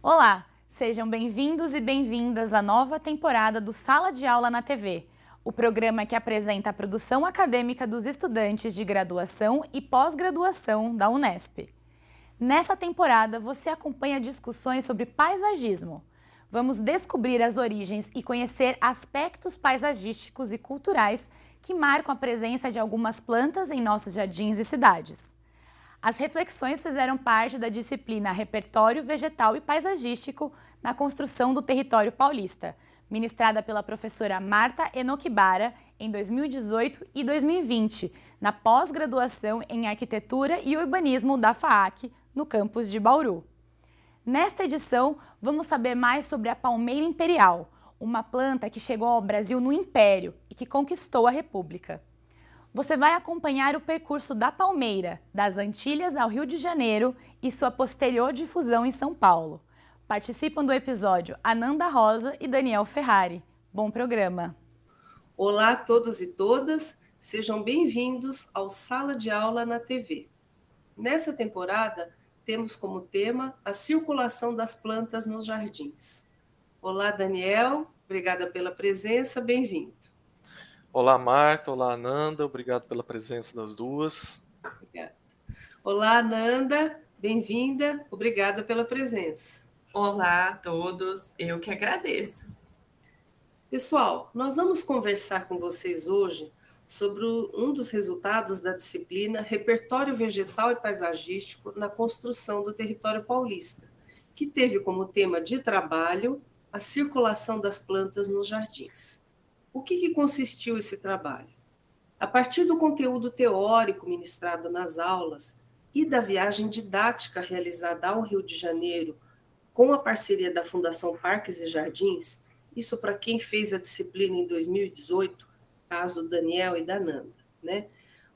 Olá, sejam bem-vindos e bem-vindas à nova temporada do Sala de Aula na TV, o programa que apresenta a produção acadêmica dos estudantes de graduação e pós-graduação da Unesp. Nessa temporada, você acompanha discussões sobre paisagismo. Vamos descobrir as origens e conhecer aspectos paisagísticos e culturais que marcam a presença de algumas plantas em nossos jardins e cidades. As reflexões fizeram parte da disciplina Repertório Vegetal e Paisagístico na Construção do Território Paulista, ministrada pela professora Marta Enoquibara em 2018 e 2020, na pós-graduação em Arquitetura e Urbanismo da FAAC, no campus de Bauru. Nesta edição, vamos saber mais sobre a palmeira imperial, uma planta que chegou ao Brasil no Império e que conquistou a República. Você vai acompanhar o percurso da palmeira, das Antilhas ao Rio de Janeiro e sua posterior difusão em São Paulo. Participam do episódio Ananda Rosa e Daniel Ferrari. Bom programa! Olá a todos e todas, sejam bem-vindos ao Sala de Aula na TV. Nessa temporada, temos como tema a circulação das plantas nos jardins. Olá, Daniel, obrigada pela presença, bem-vindo. Olá, Marta. Olá, Ananda. Obrigado pela presença das duas. Obrigada. Olá, Ananda. Bem-vinda. Obrigada pela presença. Olá a todos. Eu que agradeço. Pessoal, nós vamos conversar com vocês hoje sobre um dos resultados da disciplina Repertório Vegetal e Paisagístico na Construção do Território Paulista, que teve como tema de trabalho a circulação das plantas nos jardins. O que consistiu esse trabalho? A partir do conteúdo teórico ministrado nas aulas e da viagem didática realizada ao Rio de Janeiro com a parceria da Fundação Parques e Jardins, isso para quem fez a disciplina em 2018, caso Daniel e da Nanda, né?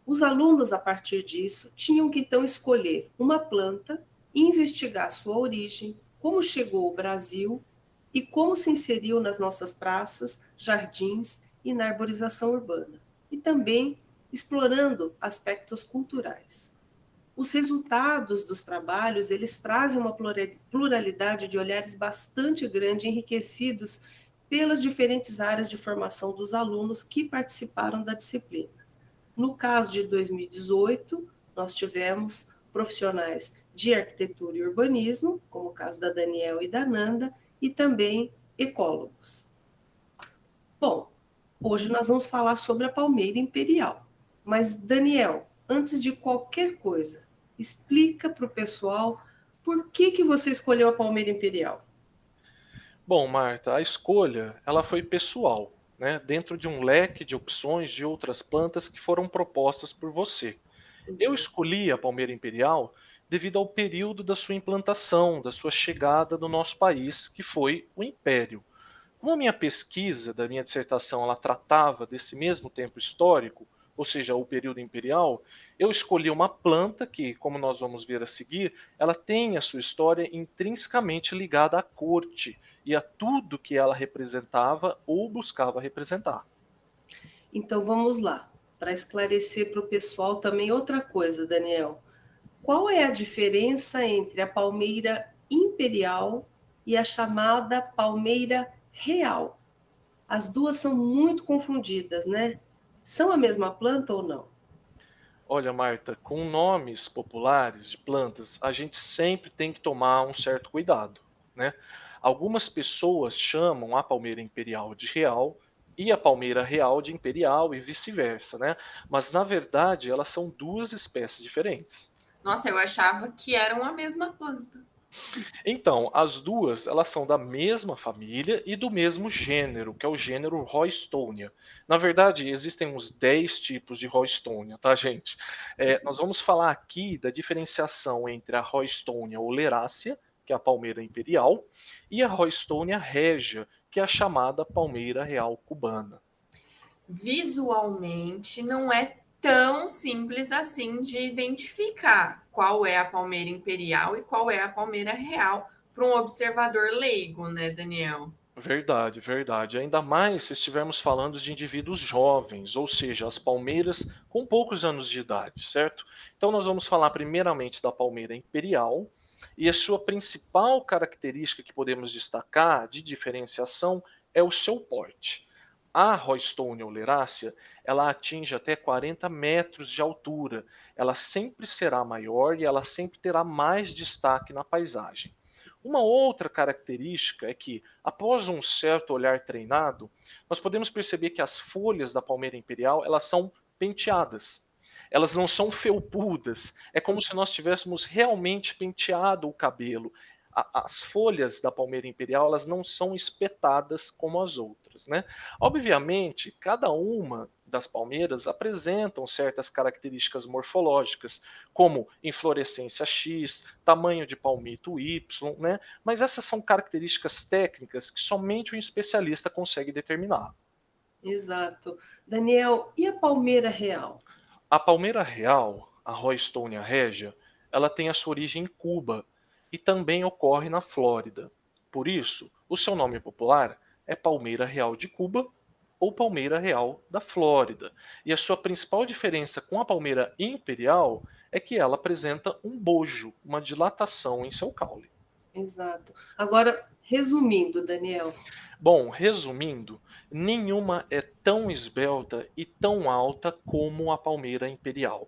Os alunos, a partir disso, tinham que então escolher uma planta, investigar sua origem, como chegou ao Brasil e como se inseriu nas nossas praças, jardins e na arborização urbana, e também explorando aspectos culturais. Os resultados dos trabalhos, eles trazem uma pluralidade de olhares bastante grande, enriquecidos pelas diferentes áreas de formação dos alunos que participaram da disciplina. No caso de 2018, nós tivemos profissionais de arquitetura e urbanismo, como o caso da Daniel e da Nanda, e também ecólogos. Bom, hoje nós vamos falar sobre a palmeira imperial. Mas, Daniel, antes de qualquer coisa, explica para o pessoal por que você escolheu a palmeira imperial. Bom, Marta, a escolha ela foi pessoal, né? Dentro de um leque de opções de outras plantas que foram propostas por você. Eu escolhi a palmeira imperial devido ao período da sua implantação, da sua chegada no nosso país, que foi o Império. Como a minha pesquisa da minha dissertação ela tratava desse mesmo tempo histórico, ou seja, o período imperial, eu escolhi uma planta que, como nós vamos ver a seguir, ela tem a sua história intrinsecamente ligada à corte e a tudo que ela representava ou buscava representar. Então vamos lá, para esclarecer para o pessoal também outra coisa, Daniel. Qual é a diferença entre a palmeira imperial e a chamada palmeira real? As duas são muito confundidas, né? São a mesma planta ou não? Olha, Marta, com nomes populares de plantas, a gente sempre tem que tomar um certo cuidado, né? Algumas pessoas chamam a palmeira imperial de real e a palmeira real de imperial e vice-versa, né? Mas na verdade elas são duas espécies diferentes. Nossa, eu achava que eram a mesma planta. Então, as duas, elas são da mesma família e do mesmo gênero, que é o gênero Roystonia. Na verdade, existem uns 10 tipos de Roystonia, tá, gente? Nós vamos falar aqui da diferenciação entre a Roystonia oleracea, que é a palmeira imperial, e a Roystonia regia, que é a chamada palmeira real cubana. Visualmente, não é tão simples assim de identificar qual é a palmeira imperial e qual é a palmeira real para um observador leigo, né, Daniel? Verdade, verdade. Ainda mais se estivermos falando de indivíduos jovens, ou seja, as palmeiras com poucos anos de idade, certo? Então nós vamos falar primeiramente da palmeira imperial, E a sua principal característica que podemos destacar de diferenciação é o seu porte. A Roystonea oleracea, ela atinge até 40 metros de altura. Ela sempre será maior e ela sempre terá mais destaque na paisagem. Uma outra característica é que, após um certo olhar treinado, nós podemos perceber que as folhas da palmeira imperial elas são penteadas. Elas não são felpudas. É como se nós tivéssemos realmente penteado o cabelo. As folhas da palmeira imperial elas não são espetadas como as outras, né? Obviamente, cada uma das palmeiras apresentam certas características morfológicas, como inflorescência X, tamanho de palmito Y, né? Mas essas são características técnicas que somente um especialista consegue determinar. Exato. Daniel, e a palmeira real? A palmeira real, a Roystonea regia, ela tem a sua origem em Cuba e também ocorre na Flórida. Por isso, o seu nome popular é palmeira real de Cuba ou palmeira real da Flórida. E a sua principal diferença com a palmeira imperial é que ela apresenta um bojo, uma dilatação em seu caule. Exato. Agora, resumindo, Daniel. Bom, resumindo, nenhuma é tão esbelta e tão alta como a palmeira imperial.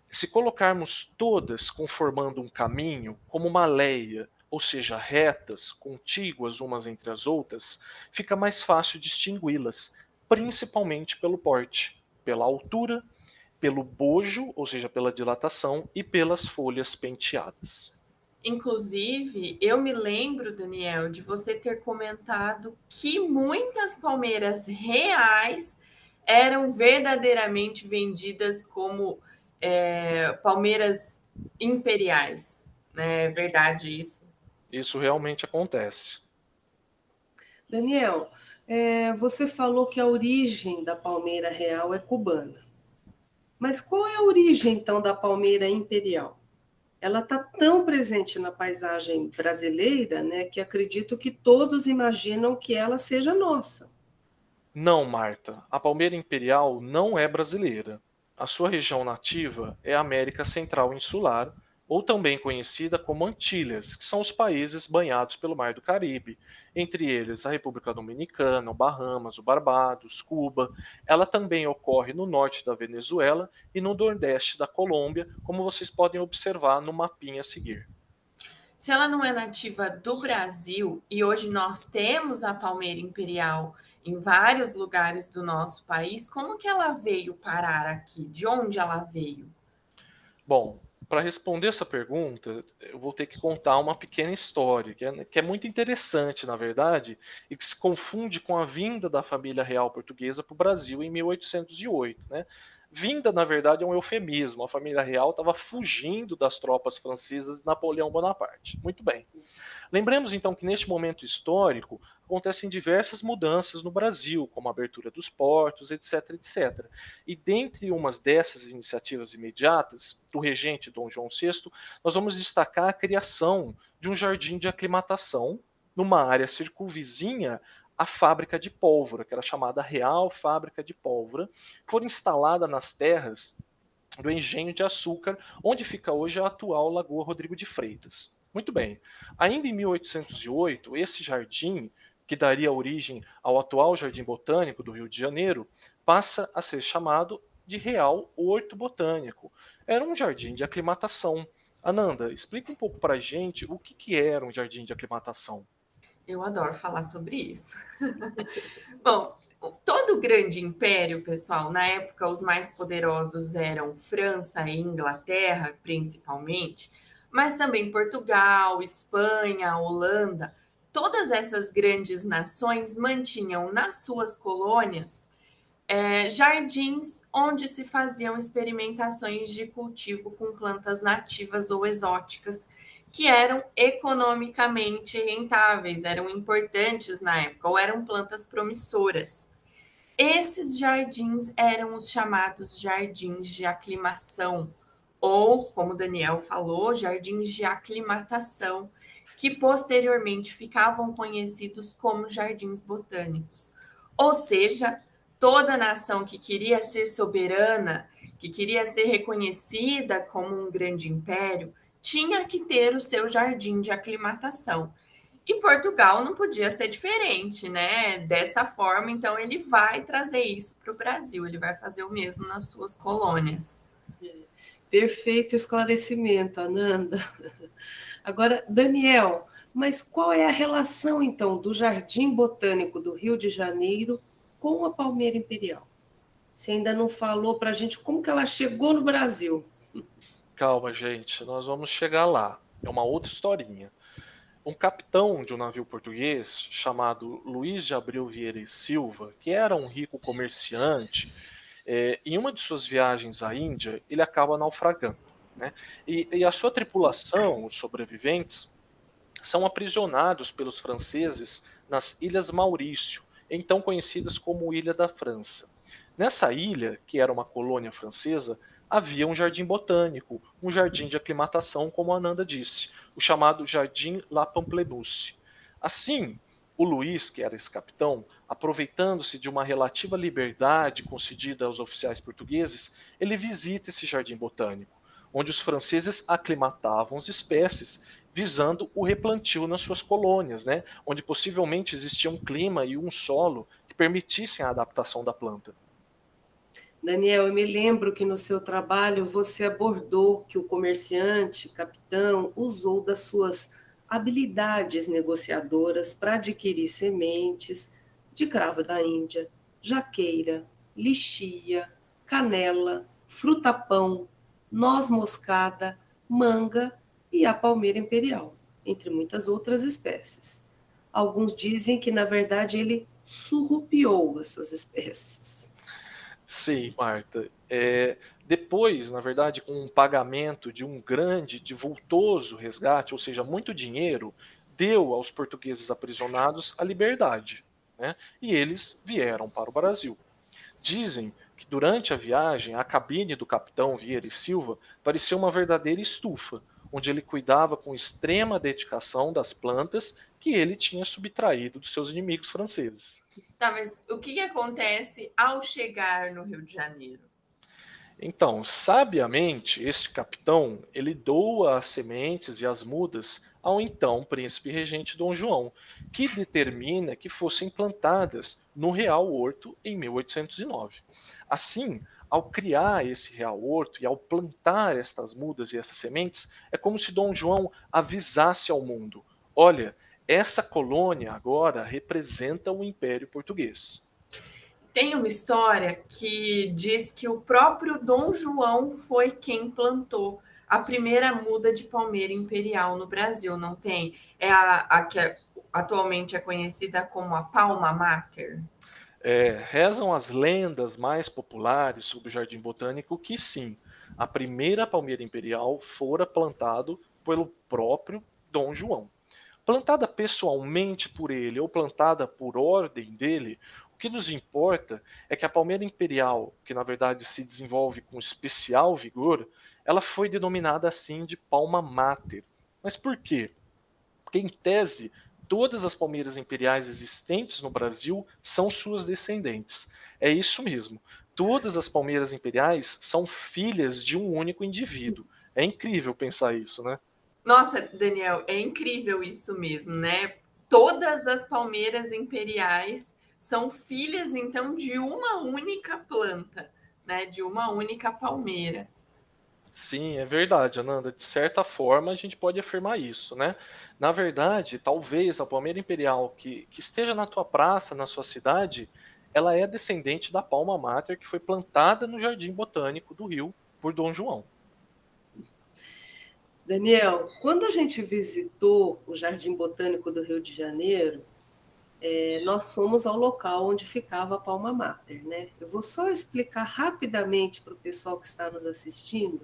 Se colocarmos todas conformando um caminho, como uma leia, ou seja, retas, contíguas umas entre as outras, fica mais fácil distingui-las, principalmente pelo porte, pela altura, pelo bojo, ou seja, pela dilatação, e pelas folhas penteadas. Inclusive, eu me lembro, Daniel, de você ter comentado que muitas palmeiras reais eram verdadeiramente vendidas como palmeiras imperiais. Né? É verdade isso? Isso realmente acontece. Daniel, você falou que a origem da palmeira real é cubana. Mas qual é a origem, então, da palmeira imperial? Ela está tão presente na paisagem brasileira, né, que acredito que todos imaginam que ela seja nossa. Não, Marta, a palmeira imperial não é brasileira. A sua região nativa é a América Central Insular, ou também conhecida como Antilhas, que são os países banhados pelo Mar do Caribe, entre eles a República Dominicana, o Bahamas, o Barbados, Cuba. Ela também ocorre no norte da Venezuela e no nordeste da Colômbia, como vocês podem observar no mapinha a seguir. Se ela não é nativa do Brasil, e hoje nós temos a palmeira imperial em vários lugares do nosso país, como que ela veio parar aqui? De onde ela veio? Bom, para responder essa pergunta, eu vou ter que contar uma pequena história, que é muito interessante, na verdade, e que se confunde com a vinda da família real portuguesa para o Brasil em 1808. Né? Vinda, na verdade, é um eufemismo. A família real estava fugindo das tropas francesas de Napoleão Bonaparte. Muito bem. Lembremos então que neste momento histórico acontecem diversas mudanças no Brasil, como a abertura dos portos, etc, etc. E dentre umas dessas iniciativas imediatas do regente Dom João VI, nós vamos destacar a criação de um jardim de aclimatação numa área circunvizinha à fábrica de pólvora, que era chamada Real Fábrica de Pólvora, que foi instalada nas terras do engenho de açúcar, onde fica hoje a atual Lagoa Rodrigo de Freitas. Muito bem. Ainda em 1808, esse jardim, que daria origem ao atual Jardim Botânico do Rio de Janeiro, passa a ser chamado de Real Horto Botânico. Era um jardim de aclimatação. Ananda, explica um pouco para a gente o que era um jardim de aclimatação. Eu adoro falar sobre isso. Bom, todo grande império, pessoal, na época os mais poderosos eram França e Inglaterra, principalmente, mas também Portugal, Espanha, Holanda. Todas essas grandes nações mantinham nas suas colônias jardins onde se faziam experimentações de cultivo com plantas nativas ou exóticas que eram economicamente rentáveis, eram importantes na época, ou eram plantas promissoras. Esses jardins eram os chamados jardins de aclimação, ou, como o Daniel falou, jardins de aclimatação, que posteriormente ficavam conhecidos como jardins botânicos. Ou seja, toda nação que queria ser soberana, que queria ser reconhecida como um grande império, tinha que ter o seu jardim de aclimatação. E Portugal não podia ser diferente, né? Dessa forma, então ele vai trazer isso para o Brasil, ele vai fazer o mesmo nas suas colônias. Perfeito esclarecimento, Ananda. Agora, Daniel, mas qual é a relação, então, do Jardim Botânico do Rio de Janeiro com a palmeira imperial? Você ainda não falou para a gente como que ela chegou no Brasil. Calma, gente, nós vamos chegar lá. É uma outra historinha. Um capitão de um navio português chamado Luís de Abreu Vieira e Silva, que era um rico comerciante, em uma de suas viagens à Índia, ele acaba naufragando, né? E a sua tripulação, os sobreviventes, são aprisionados pelos franceses nas Ilhas Maurício, então conhecidas como Ilha da França. Nessa ilha, que era uma colônia francesa, havia um jardim botânico, um jardim de aclimatação, como a Ananda disse, o chamado Jardim La Pamplemousse. Assim, o Luís, que era esse capitão, aproveitando-se de uma relativa liberdade concedida aos oficiais portugueses, ele visita esse jardim botânico, onde os franceses aclimatavam as espécies visando o replantio nas suas colônias, né, onde possivelmente existia um clima e um solo que permitissem a adaptação da planta. Daniel, eu me lembro que no seu trabalho você abordou que o comerciante, capitão, usou das suas habilidades negociadoras para adquirir sementes de cravo da Índia, jaqueira, lixia, canela, fruta-pão, noz moscada, manga e a palmeira imperial, entre muitas outras espécies. Alguns dizem que, na verdade, ele surrupiou essas espécies. Sim, Marta. Depois, na verdade, com um pagamento de um grande, de vultoso resgate, ou seja, muito dinheiro, deu aos portugueses aprisionados a liberdade, né? E eles vieram para o Brasil. Dizem que durante a viagem, a cabine do capitão Vieira e Silva parecia uma verdadeira estufa, onde ele cuidava com extrema dedicação das plantas que ele tinha subtraído dos seus inimigos franceses. Tá, mas o que acontece ao chegar no Rio de Janeiro? Então, sabiamente, este capitão, ele doa as sementes e as mudas ao então príncipe regente Dom João, que determina que fossem plantadas no Real Horto em 1809. Assim, ao criar esse Real Horto e ao plantar estas mudas e essas sementes, é como se Dom João avisasse ao mundo: olha, essa colônia agora representa o Império Português. Tem uma história que diz que o próprio Dom João foi quem plantou a primeira muda de palmeira imperial no Brasil, não tem? É a que atualmente é conhecida como a Palma Mater. Rezam as lendas mais populares sobre o Jardim Botânico que sim, a primeira palmeira imperial fora plantado pelo próprio Dom João. Plantada pessoalmente por ele ou plantada por ordem dele, o que nos importa é que a palmeira imperial, que na verdade se desenvolve com especial vigor, ela foi denominada assim de Palma Mater. Mas por quê? Porque, em tese, todas as palmeiras imperiais existentes no Brasil são suas descendentes. É isso mesmo. Todas as palmeiras imperiais são filhas de um único indivíduo. É incrível pensar isso, né? Nossa, Daniel, é incrível isso mesmo, né? Todas as palmeiras imperiais são filhas, então, de uma única planta, né? De uma única palmeira. Sim, é verdade, Ananda. De certa forma, a gente pode afirmar isso, né? Na verdade, talvez a palmeira imperial que esteja na tua praça, na sua cidade, ela é descendente da Palma Mater que foi plantada no Jardim Botânico do Rio por Dom João. Daniel, quando a gente visitou o Jardim Botânico do Rio de Janeiro, nós fomos ao local onde ficava a Palma Mater, né? Eu vou só explicar rapidamente para o pessoal que está nos assistindo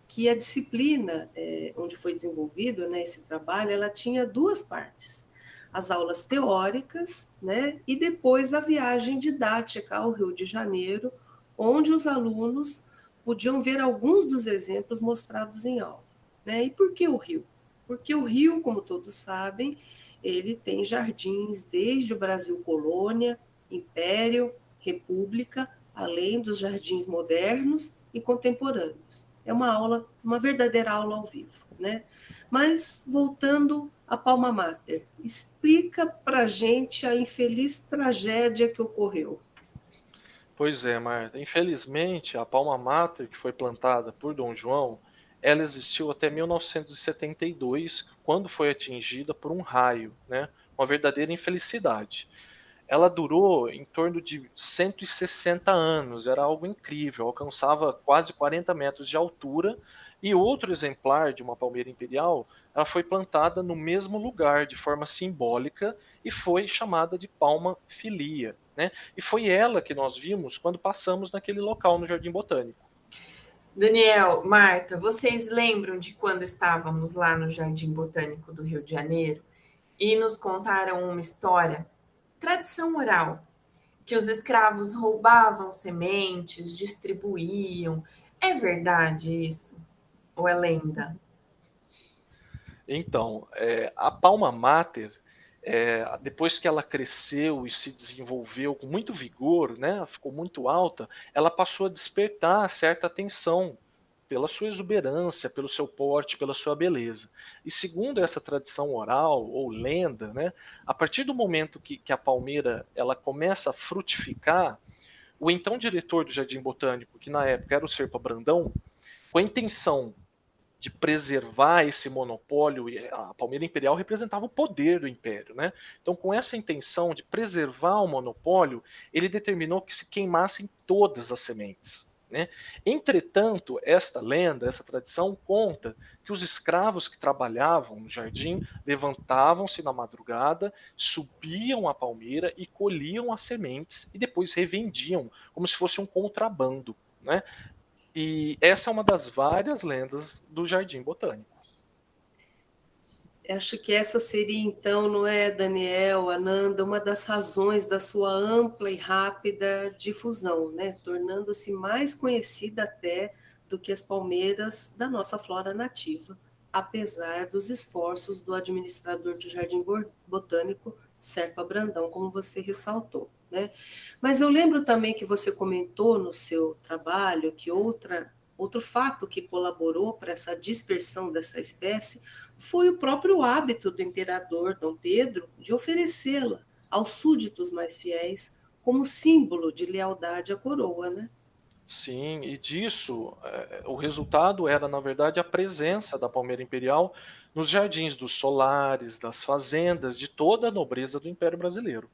que a disciplina onde foi desenvolvido, né, esse trabalho, ela tinha duas partes. As aulas teóricas, né, e depois a viagem didática ao Rio de Janeiro, onde os alunos podiam ver alguns dos exemplos mostrados em aula. Né? E por que o Rio? Porque o Rio, como todos sabem, ele tem jardins desde o Brasil Colônia, Império, República, além dos jardins modernos e contemporâneos. é uma aula, uma verdadeira aula ao vivo, né? Mas, voltando à Palma Mater, explica para a gente a infeliz tragédia que ocorreu. Pois é, Marta. Infelizmente, a Palma Mater, que foi plantada por Dom João, ela existiu até 1972, quando foi atingida por um raio, né? Uma verdadeira infelicidade. Ela durou em torno de 160 anos, era algo incrível, alcançava quase 40 metros de altura, e outro exemplar de uma palmeira imperial, ela foi plantada no mesmo lugar, de forma simbólica, e foi chamada de palma filia, né? E foi ela que nós vimos quando passamos naquele local no Jardim Botânico. Daniel, Marta, vocês lembram de quando estávamos lá no Jardim Botânico do Rio de Janeiro e nos contaram uma história, tradição oral, que os escravos roubavam sementes, distribuíam? É verdade isso? Ou é lenda? Então, a Palma Mater, depois que ela cresceu e se desenvolveu com muito vigor, né, ficou muito alta, ela passou a despertar certa atenção pela sua exuberância, pelo seu porte, pela sua beleza. E segundo essa tradição oral ou lenda, né, a partir do momento que a palmeira ela começa a frutificar, o então diretor do Jardim Botânico, que na época era o Serpa Brandão, com a intenção de preservar esse monopólio, e a Palmeira Imperial representava o poder do Império, né? Então, com essa intenção de preservar o monopólio, ele determinou que se queimassem todas as sementes, né? Entretanto, esta lenda, essa tradição conta que os escravos que trabalhavam no jardim levantavam-se na madrugada, subiam a palmeira e colhiam as sementes e depois revendiam, como se fosse um contrabando, né? E essa é uma das várias lendas do Jardim Botânico. Acho que essa seria, então, não é, Daniel, Ananda, uma das razões da sua ampla e rápida difusão, né? Tornando-se mais conhecida até do que as palmeiras da nossa flora nativa, apesar dos esforços do administrador do Jardim Botânico, Serpa Brandão, como você ressaltou, né? Mas eu lembro também que você comentou no seu trabalho que outro fato que colaborou para essa dispersão dessa espécie foi o próprio hábito do imperador Dom Pedro de oferecê-la aos súditos mais fiéis como símbolo de lealdade à coroa, né? Sim, e disso, o resultado era, na verdade, a presença da palmeira imperial nos jardins dos solares, das fazendas, de toda a nobreza do Império Brasileiro.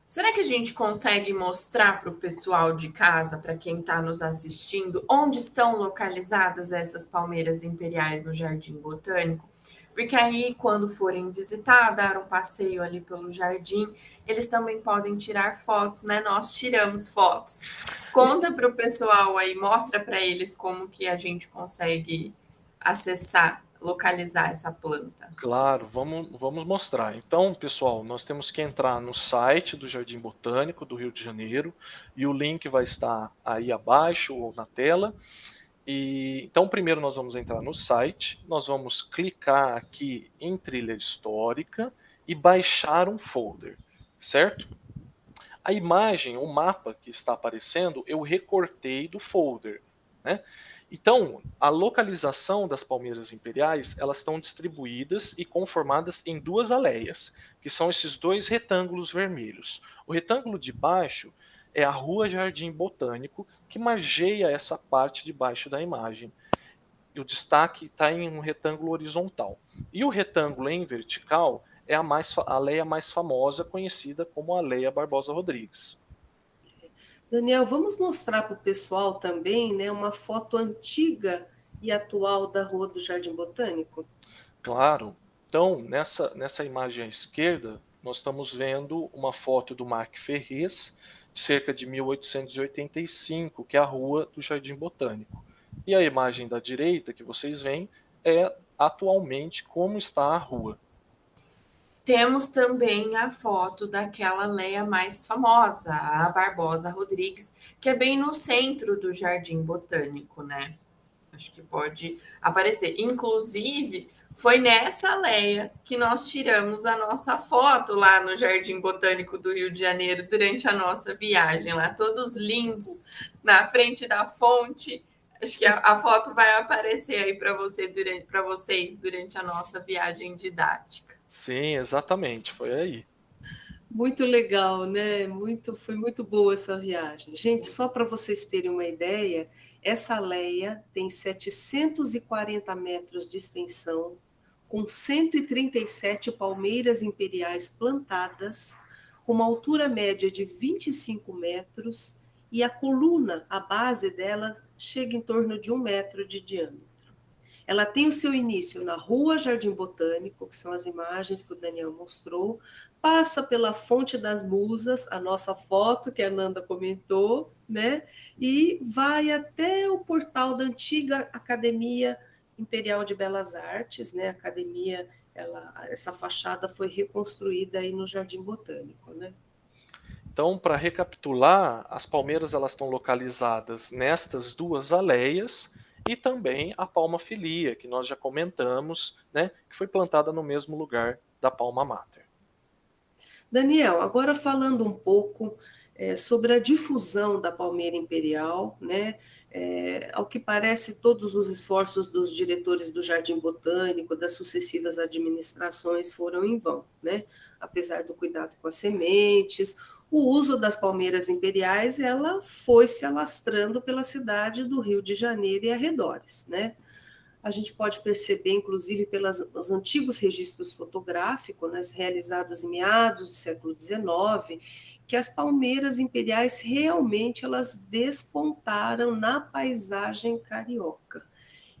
Será que a gente consegue mostrar para o pessoal de casa, para quem está nos assistindo, onde estão localizadas essas palmeiras imperiais no Jardim Botânico? Porque aí, quando forem visitar, dar um passeio ali pelo jardim, eles também podem tirar fotos, né? Nós tiramos fotos. Conta para o pessoal aí, mostra para eles como que a gente consegue acessar, localizar essa planta. Claro, vamos mostrar. Então, pessoal, nós temos que entrar no site do Jardim Botânico do Rio de Janeiro e o link vai estar aí abaixo ou na tela. Então, primeiro nós vamos entrar no site, nós vamos clicar aqui em trilha histórica e baixar um folder, certo? A imagem, o mapa que está aparecendo, eu recortei do folder, né? Então, a localização das palmeiras imperiais, elas estão distribuídas e conformadas em duas aleias, que são esses dois retângulos vermelhos. O retângulo de baixo é a Rua Jardim Botânico, que margeia essa parte de baixo da imagem. E o destaque está em um retângulo horizontal. E o retângulo em vertical é a aleia mais famosa, conhecida como Aleia Barbosa Rodrigues. Daniel, vamos mostrar para o pessoal também, né, uma foto antiga e atual da Rua do Jardim Botânico? Claro. Então, nessa imagem à esquerda, nós estamos vendo uma foto do Marque Ferrez, cerca de 1885, que é a Rua do Jardim Botânico. E a imagem da direita que vocês veem é atualmente como está a rua. Temos também a foto daquela Leia mais famosa, a Barbosa Rodrigues, que é bem no centro do Jardim Botânico, né? Acho que pode aparecer. Inclusive, foi nessa Leia que nós tiramos a nossa foto lá no Jardim Botânico do Rio de Janeiro durante a nossa viagem lá, todos lindos na frente da fonte Acho que a foto vai aparecer aí para vocês durante a nossa viagem didática. Sim, exatamente, foi aí. Muito legal, né? Foi muito boa essa viagem. Gente, só para vocês terem uma ideia, essa Leia tem 740 metros de extensão, com 137 palmeiras imperiais plantadas, com uma altura média de 25 metros, e a coluna, a base dela, chega em torno de 1 metro de diâmetro. Ela tem o seu início na Rua Jardim Botânico, que são as imagens que o Daniel mostrou, passa pela Fonte das Musas, a nossa foto que a Nanda comentou, né? E vai até o portal da antiga Academia Imperial de Belas Artes, né? A academia, essa fachada foi reconstruída aí no Jardim Botânico, né? Então, para recapitular, as palmeiras elas estão localizadas nestas duas aleias e também a palma-filia, que nós já comentamos, né, que foi plantada no mesmo lugar da palma mater. Daniel, agora falando um pouco sobre a difusão da palmeira imperial, né? Ao que parece, todos os esforços dos diretores do Jardim Botânico, das sucessivas administrações, foram em vão, né? Apesar do cuidado com as sementes, o uso das palmeiras imperiais, ela foi se alastrando pela cidade do Rio de Janeiro e arredores, né? A gente pode perceber, inclusive, pelos antigos registros fotográficos, né, realizados em meados do século XIX, que as palmeiras imperiais realmente elas despontaram na paisagem carioca.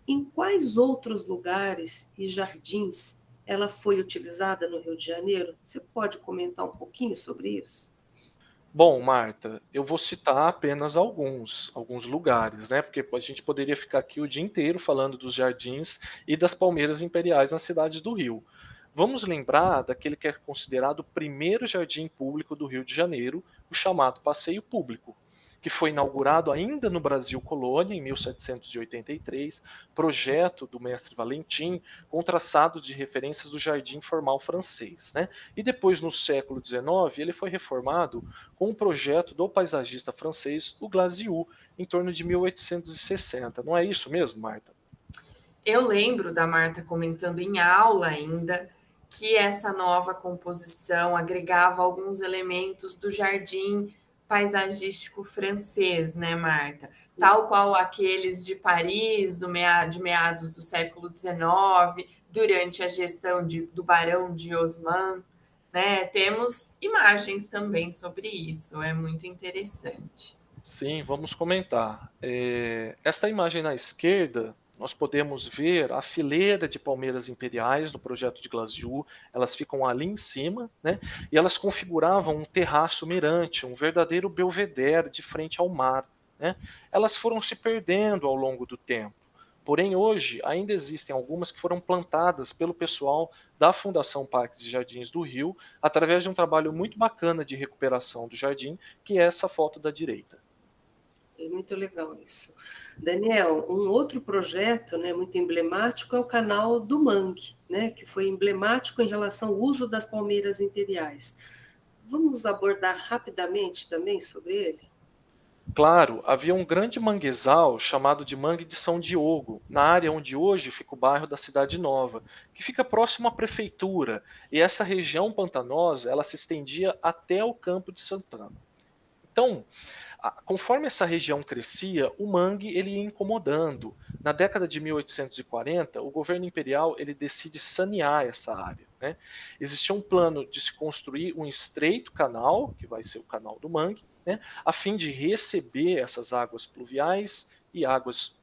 Em quais outros lugares e jardins ela foi utilizada no Rio de Janeiro? Você pode comentar um pouquinho sobre isso? Bom, Marta, eu vou citar apenas alguns lugares, né? Porque a gente poderia ficar aqui o dia inteiro falando dos jardins e das palmeiras imperiais na cidade do Rio. Vamos lembrar daquele que é considerado o primeiro jardim público do Rio de Janeiro, o chamado Passeio Público, que foi inaugurado ainda no Brasil Colônia, em 1783, projeto do mestre Valentim, com traçado de referências do jardim formal francês. Né? E depois, no século XIX, ele foi reformado com um projeto do paisagista francês, o Glasiou, em torno de 1860. Não é isso mesmo, Marta? Eu lembro da Marta comentando em aula ainda que essa nova composição agregava alguns elementos do jardim paisagístico francês, né, Marta? Tal qual aqueles de Paris, de meados do século XIX, durante a gestão do Barão de Haussmann, né? Temos imagens também sobre isso, é muito interessante. Sim, vamos comentar. Esta imagem na esquerda, nós podemos ver a fileira de palmeiras imperiais do projeto de Glasiou. Elas ficam ali em cima, né? E elas configuravam um terraço mirante, um verdadeiro belvedere de frente ao mar. Né? Elas foram se perdendo ao longo do tempo. Porém, hoje, ainda existem algumas que foram plantadas pelo pessoal da Fundação Parques e Jardins do Rio, através de um trabalho muito bacana de recuperação do jardim, que é essa foto da direita. É muito legal isso. Daniel, um outro projeto, né, muito emblemático é o canal do Mangue, né, que foi emblemático em relação ao uso das palmeiras imperiais. Vamos abordar rapidamente também sobre ele? Claro, havia um grande manguezal chamado de Mangue de São Diogo, na área onde hoje fica o bairro da Cidade Nova, que fica próximo à prefeitura, e essa região pantanosa ela se estendia até o Campo de Santana. Então, conforme essa região crescia, o mangue ele ia incomodando. Na década de 1840, o governo imperial ele decide sanear essa área. Né? Existia um plano de se construir um estreito canal, que vai ser o canal do mangue, né? A fim de receber essas águas pluviais e águas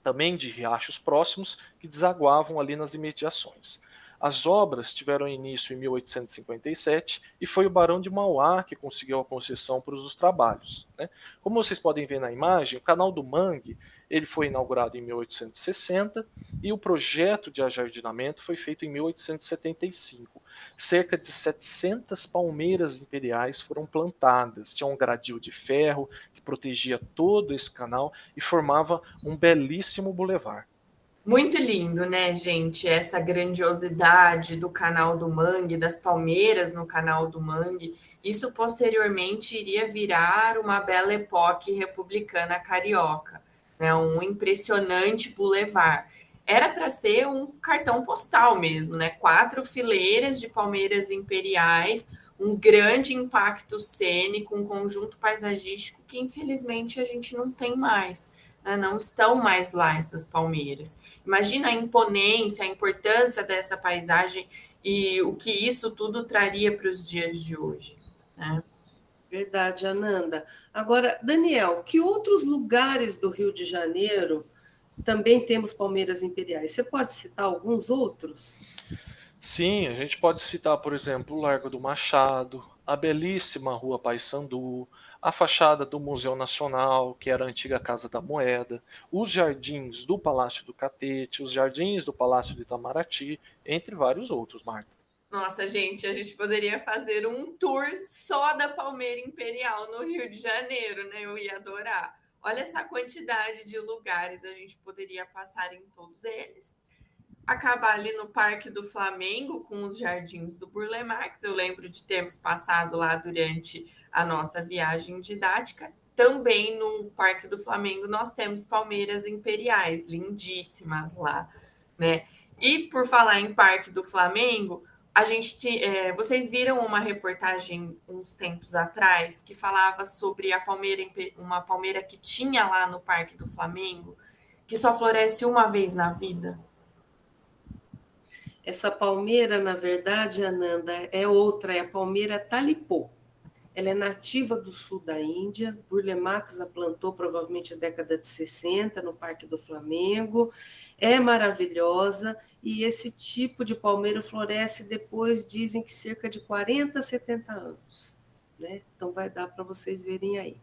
também de riachos próximos que desaguavam ali nas imediações. As obras tiveram início em 1857 e foi o Barão de Mauá que conseguiu a concessão para os trabalhos. Né? Como vocês podem ver na imagem, o Canal do Mangue ele foi inaugurado em 1860 e o projeto de ajardinamento foi feito em 1875. Cerca de 700 palmeiras imperiais foram plantadas. Tinha um gradil de ferro que protegia todo esse canal e formava um belíssimo bulevar. Muito lindo, né, gente? Essa grandiosidade do Canal do Mangue, das palmeiras no Canal do Mangue. Isso posteriormente iria virar uma bela epoque republicana carioca. né? Um impressionante bulevar. Era para ser um cartão postal mesmo, né? 4 fileiras de palmeiras imperiais, um grande impacto cênico, um conjunto paisagístico que infelizmente a gente não tem mais, né? Não estão mais lá essas palmeiras. Imagina a imponência, a importância dessa paisagem e o que isso tudo traria para os dias de hoje, né? Verdade, Ananda. Agora, Daniel, que outros lugares do Rio de Janeiro também temos palmeiras imperiais? Você pode citar alguns outros? Sim, a gente pode citar, por exemplo, o Largo do Machado, a belíssima Rua Paissandu, a fachada do Museu Nacional, que era a antiga Casa da Moeda, os jardins do Palácio do Catete, os jardins do Palácio de Itamaraty, entre vários outros, Marta. Nossa, gente, a gente poderia fazer um tour só da Palmeira Imperial no Rio de Janeiro, né? Eu ia adorar. Olha essa quantidade de lugares, a gente poderia passar em todos eles. Acabar ali no Parque do Flamengo com os jardins do Burle Marx. Eu lembro de termos passado lá durante a nossa viagem didática. Também no Parque do Flamengo nós temos palmeiras imperiais, lindíssimas lá, né? E por falar em Parque do Flamengo, vocês viram uma reportagem uns tempos atrás que falava sobre uma palmeira que tinha lá no Parque do Flamengo, que só floresce uma vez na vida? Essa palmeira, na verdade, Ananda, é outra, é a palmeira talipô. Ela é nativa do sul da Índia. Burle Marx a plantou provavelmente na década de 60 no Parque do Flamengo. É maravilhosa e esse tipo de palmeira floresce depois, dizem que cerca de 40 a 70 anos. Né? Então vai dar para vocês verem aí.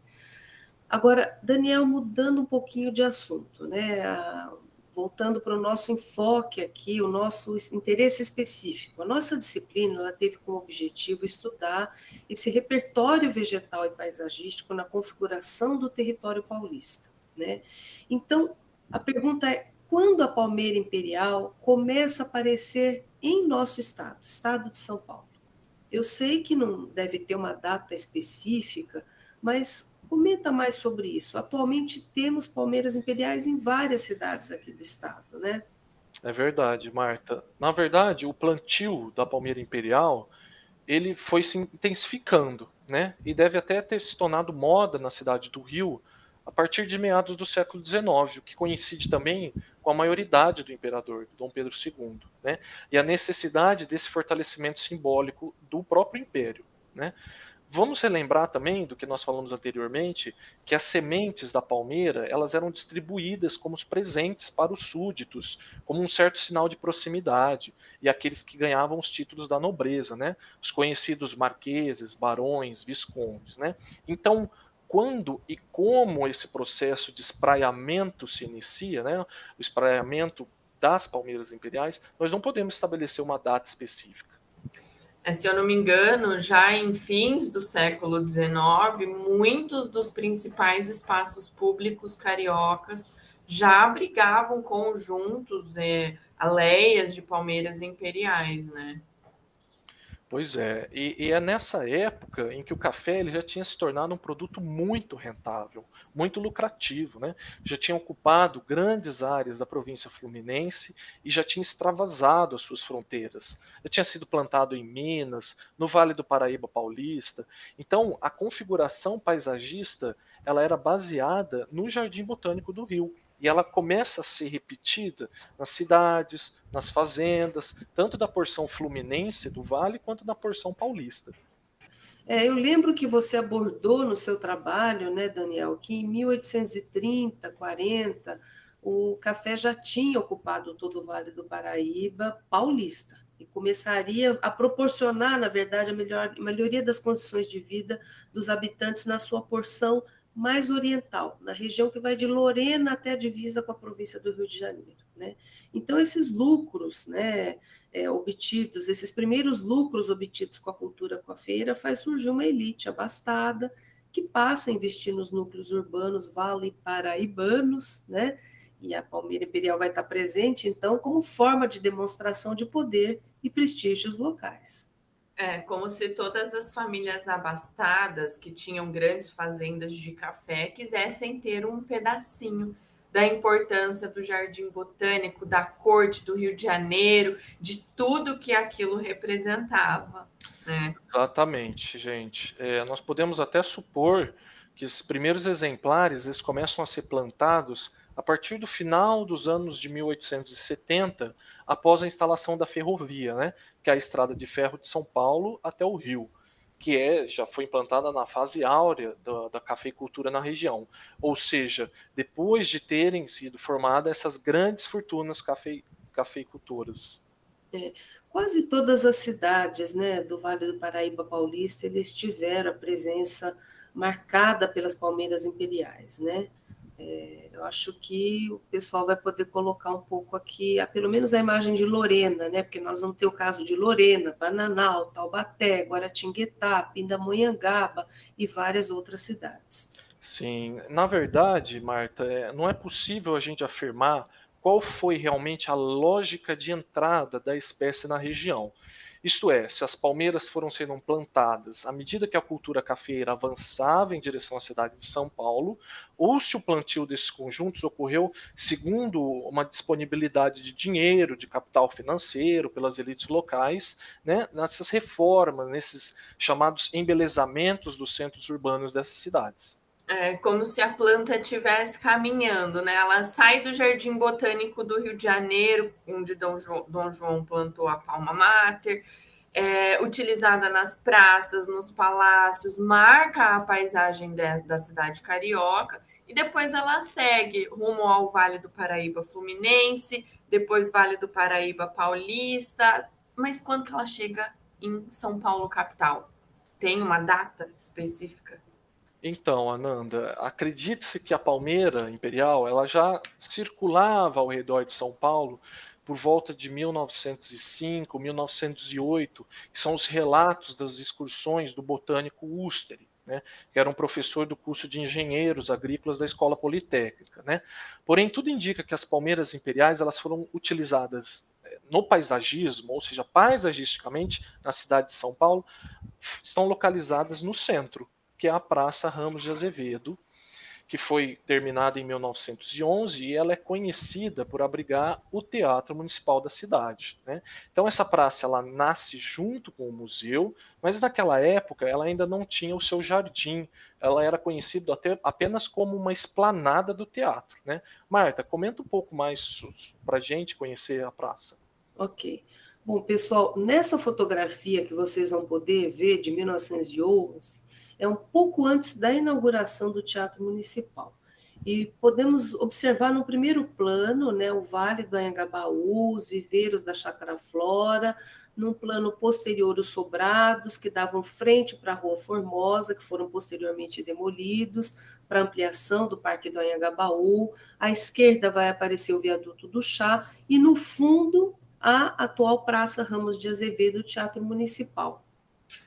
Agora, Daniel, mudando um pouquinho de assunto, né? Voltando para o nosso enfoque aqui, o nosso interesse específico. A nossa disciplina ela teve como objetivo estudar esse repertório vegetal e paisagístico na configuração do território paulista, né? Então, a pergunta é, quando a palmeira imperial começa a aparecer em nosso estado de São Paulo? Eu sei que não deve ter uma data específica, mas comenta mais sobre isso. Atualmente temos palmeiras imperiais em várias cidades aqui do estado, né? É verdade, Marta. Na verdade, o plantio da palmeira imperial, ele foi se intensificando, né? E deve até ter se tornado moda na cidade do Rio a partir de meados do século XIX, o que coincide também com a maioridade do imperador, Dom Pedro II, né? E a necessidade desse fortalecimento simbólico do próprio império, né? Vamos relembrar também do que nós falamos anteriormente, que as sementes da palmeira elas eram distribuídas como os presentes para os súditos, como um certo sinal de proximidade, e aqueles que ganhavam os títulos da nobreza, né? Os conhecidos marqueses, barões, viscondes, né? Então, quando e como esse processo de espraiamento se inicia, né? O espraiamento das palmeiras imperiais, nós não podemos estabelecer uma data específica. Se eu não me engano, já em fins do século XIX, muitos dos principais espaços públicos cariocas já abrigavam conjuntos, aleias de palmeiras imperiais, né? Pois é, e é nessa época em que o café ele já tinha se tornado um produto muito rentável, muito lucrativo, né? Já tinha ocupado grandes áreas da província fluminense e já tinha extravasado as suas fronteiras. Já tinha sido plantado em Minas, no Vale do Paraíba Paulista. Então, a configuração paisagista ela era baseada no Jardim Botânico do Rio. E ela começa a ser repetida nas cidades, nas fazendas, tanto da porção fluminense do Vale quanto da porção paulista. Eu lembro que você abordou no seu trabalho, né, Daniel, que em 1830, 40, o café já tinha ocupado todo o Vale do Paraíba paulista e começaria a proporcionar, na verdade, a melhoria das condições de vida dos habitantes na sua porção mais oriental, na região que vai de Lorena até a divisa com a província do Rio de Janeiro, né? Então, esses lucros, né, obtidos, esses primeiros lucros obtidos com a cultura coafeira, faz surgir uma elite abastada que passa a investir nos núcleos urbanos vale-paraibanos, né? E a palmeira imperial vai estar presente, então, como forma de demonstração de poder e prestígios locais. É como se todas as famílias abastadas que tinham grandes fazendas de café quisessem ter um pedacinho da importância do Jardim Botânico, da corte do Rio de Janeiro, de tudo que aquilo representava, né? Exatamente, gente. Nós podemos até supor que os primeiros exemplares eles começam a ser plantados a partir do final dos anos de 1870, após a instalação da ferrovia, né, que é a estrada de ferro de São Paulo até o Rio, que já foi implantada na fase áurea da cafeicultura na região. Ou seja, depois de terem sido formadas essas grandes fortunas cafeicultoras. Quase todas as cidades, né, do Vale do Paraíba Paulista, eles tiveram a presença marcada pelas palmeiras imperiais, né? Eu acho que o pessoal vai poder colocar um pouco aqui, pelo menos a imagem de Lorena, né? Porque nós vamos ter o caso de Lorena, Bananal, Taubaté, Guaratinguetá, Pindamonhangaba e várias outras cidades. Sim, na verdade, Marta, não é possível a gente afirmar qual foi realmente a lógica de entrada da espécie na região. Isto é, se as palmeiras foram sendo plantadas à medida que a cultura cafeeira avançava em direção à cidade de São Paulo, ou se o plantio desses conjuntos ocorreu segundo uma disponibilidade de dinheiro, de capital financeiro pelas elites locais, né, nessas reformas, nesses chamados embelezamentos dos centros urbanos dessas cidades. Como se a planta estivesse caminhando, né? Ela sai do Jardim Botânico do Rio de Janeiro, onde Dom João plantou a palma mater, utilizada nas praças, nos palácios, marca a paisagem da cidade carioca, e depois ela segue rumo ao Vale do Paraíba Fluminense, depois Vale do Paraíba Paulista. Mas quando que ela chega em São Paulo, capital? Tem uma data específica? Então, Ananda, acredite-se que a palmeira imperial ela já circulava ao redor de São Paulo por volta de 1905, 1908, que são os relatos das excursões do botânico Usteri, né, que era um professor do curso de engenheiros agrícolas da Escola Politécnica, né? Porém, tudo indica que as palmeiras imperiais elas foram utilizadas no paisagismo, ou seja, paisagisticamente, na cidade de São Paulo, estão localizadas no centro, que é a Praça Ramos de Azevedo, que foi terminada em 1911 e ela é conhecida por abrigar o Teatro Municipal da cidade, né? Então essa praça ela nasce junto com o museu, mas naquela época ela ainda não tinha o seu jardim, ela era conhecida apenas como uma esplanada do teatro, né? Marta, comenta um pouco mais para a gente conhecer a praça. Ok. Bom, pessoal, nessa fotografia que vocês vão poder ver, de 1911, é um pouco antes da inauguração do Teatro Municipal. E podemos observar no primeiro plano, né, o Vale do Anhangabaú, os viveiros da Chácara Flora, num plano posterior os sobrados, que davam frente para a Rua Formosa, que foram posteriormente demolidos, para ampliação do Parque do Anhangabaú. À esquerda vai aparecer o Viaduto do Chá, e no fundo, a atual Praça Ramos de Azevedo, Teatro Municipal.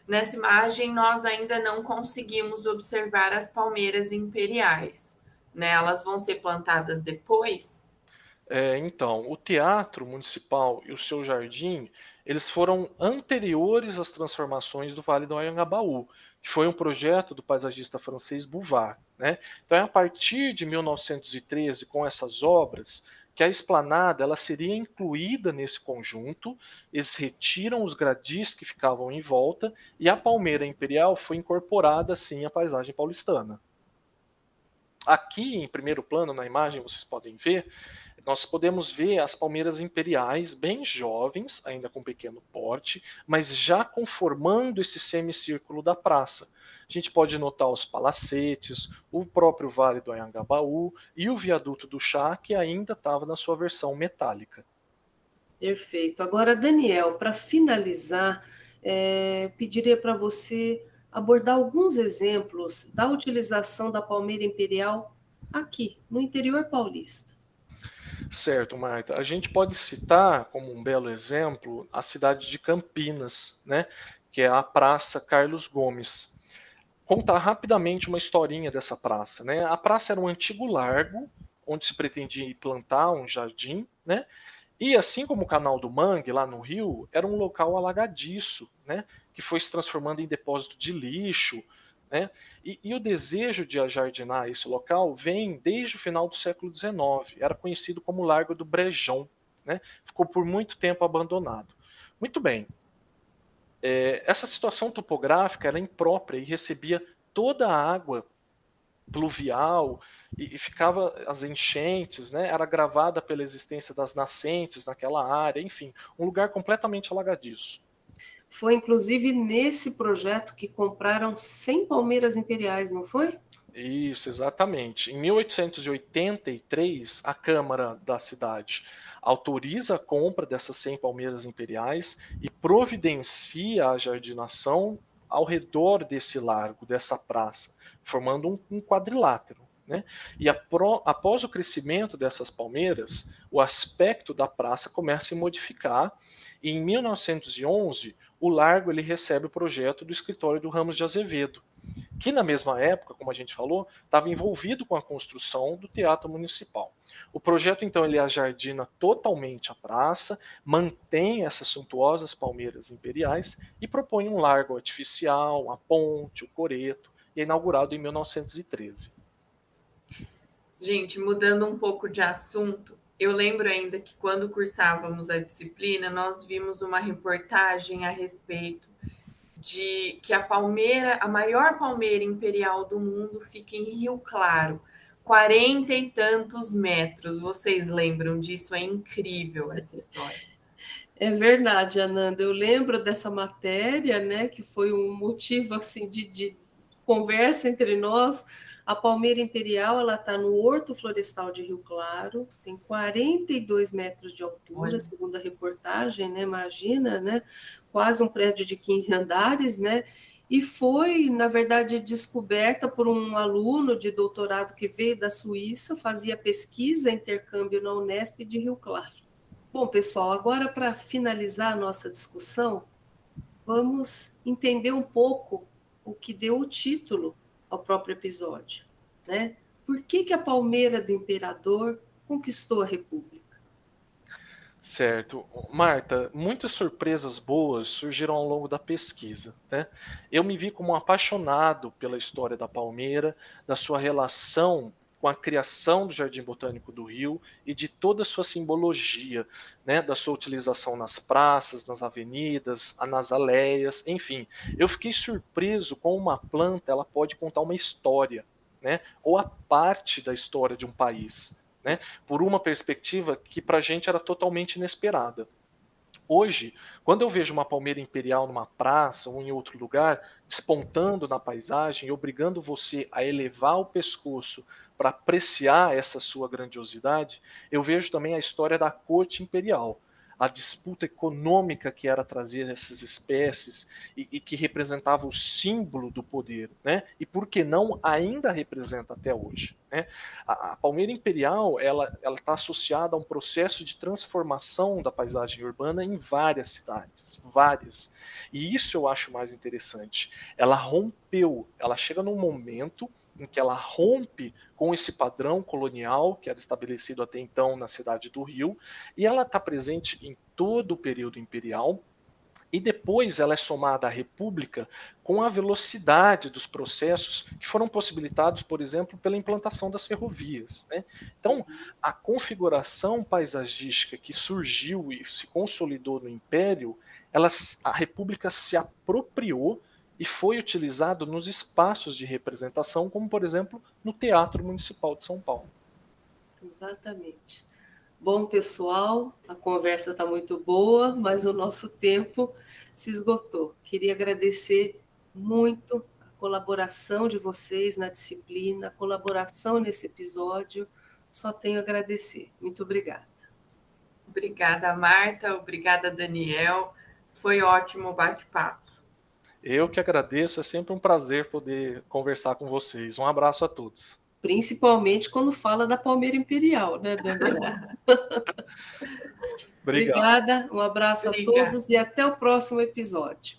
Nessa imagem, nós ainda não conseguimos observar as palmeiras imperiais, né? Elas vão ser plantadas depois? Então, o Teatro Municipal e o seu jardim, eles foram anteriores às transformações do Vale do Anhangabaú, que foi um projeto do paisagista francês Bouvard, né? Então, é a partir de 1913, com essas obras, que a esplanada ela seria incluída nesse conjunto, eles retiram os gradis que ficavam em volta, e a palmeira imperial foi incorporada, assim, à paisagem paulistana. Aqui, em primeiro plano, na imagem, vocês podem ver, nós podemos ver as palmeiras imperiais bem jovens, ainda com pequeno porte, mas já conformando esse semicírculo da praça. A gente pode notar os palacetes, o próprio Vale do Anhangabaú e o Viaduto do Chá, que ainda estava na sua versão metálica. Perfeito. Agora, Daniel, para finalizar, pediria para você abordar alguns exemplos da utilização da palmeira imperial aqui, no interior paulista. Certo, Marta. A gente pode citar como um belo exemplo a cidade de Campinas, né, que é a Praça Carlos Gomes. Contar rapidamente uma historinha dessa praça, né? A praça era um antigo largo onde se pretendia implantar um jardim, né? E assim como o Canal do Mangue lá no Rio, era um local alagadiço, né? Que foi se transformando em depósito de lixo, né? E o desejo de ajardinar esse local vem desde o final do século XIX. Era conhecido como Largo do Brejão, né? Ficou por muito tempo abandonado. Muito bem. Essa situação topográfica era imprópria e recebia toda a água pluvial e ficava as enchentes, né? Era agravada pela existência das nascentes naquela área, enfim, um lugar completamente alagadiço. Foi inclusive nesse projeto que compraram 100 palmeiras imperiais, não foi? Isso, exatamente. Em 1883, a Câmara da cidade autoriza a compra dessas 100 palmeiras imperiais e providencia a jardinação ao redor desse largo, dessa praça, formando um quadrilátero. Né? E após o crescimento dessas palmeiras, o aspecto da praça começa a se modificar e em 1911 o largo ele recebe o projeto do escritório do Ramos de Azevedo, que na mesma época, como a gente falou, estava envolvido com a construção do Teatro Municipal. O projeto, então, ele ajardina totalmente a praça, mantém essas suntuosas palmeiras imperiais e propõe um largo artificial, a ponte, o coreto, e é inaugurado em 1913. Gente, mudando um pouco de assunto, eu lembro ainda que quando cursávamos a disciplina, nós vimos uma reportagem a respeito de que a maior palmeira imperial do mundo fica em Rio Claro, 40 e tantos metros. Vocês lembram disso? É incrível essa história. É verdade, Ananda. Eu lembro dessa matéria, né, que foi um motivo assim de conversa entre nós. A palmeira imperial, ela está no Horto Florestal de Rio Claro, tem 42 metros de altura, Olha. segundo a reportagem, né? Imagina, né? Quase um prédio de 15 andares, né? E foi, na verdade, descoberta por um aluno de doutorado que veio da Suíça, fazia pesquisa, intercâmbio na Unesp de Rio Claro. Bom, pessoal, agora para finalizar a nossa discussão, vamos entender um pouco o que deu o título ao próprio episódio, né? Por que a palmeira do imperador conquistou a República? Certo. Marta, muitas surpresas boas surgiram ao longo da pesquisa, né? Eu me vi como um apaixonado pela história da palmeira, da sua relação com a criação do Jardim Botânico do Rio e de toda a sua simbologia, né? Da sua utilização nas praças, nas avenidas, nas aleias, enfim. Eu fiquei surpreso como uma planta ela pode contar uma história, né? Ou a parte da história de um país. Né, por uma perspectiva que para a gente era totalmente inesperada. Hoje, quando eu vejo uma palmeira imperial numa praça ou em outro lugar, despontando na paisagem e obrigando você a elevar o pescoço para apreciar essa sua grandiosidade, eu vejo também a história da corte imperial, a disputa econômica que era trazer essas espécies e que representava o símbolo do poder, né? E por que não ainda representa até hoje, né? A palmeira imperial ela está associada a um processo de transformação da paisagem urbana em várias cidades, várias. E isso eu acho mais interessante. Ela rompeu, ela chega num momento em que ela rompe com esse padrão colonial que era estabelecido até então na cidade do Rio, e ela está presente em todo o período imperial, e depois ela é somada à República com a velocidade dos processos que foram possibilitados, por exemplo, pela implantação das ferrovias. Né? Então, a configuração paisagística que surgiu e se consolidou no Império, a República se apropriou e foi utilizado nos espaços de representação, como, por exemplo, no Teatro Municipal de São Paulo. Exatamente. Bom, pessoal, a conversa está muito boa, mas o nosso tempo se esgotou. Queria agradecer muito a colaboração de vocês na disciplina, a colaboração nesse episódio. Só tenho a agradecer. Muito obrigada. Obrigada, Marta. Obrigada, Daniel. Foi ótimo o bate-papo. Eu que agradeço, é sempre um prazer poder conversar com vocês. Um abraço a todos. Principalmente quando fala da palmeira imperial, né, Daniela? Obrigado. Obrigada, um abraço a todos e até o próximo episódio.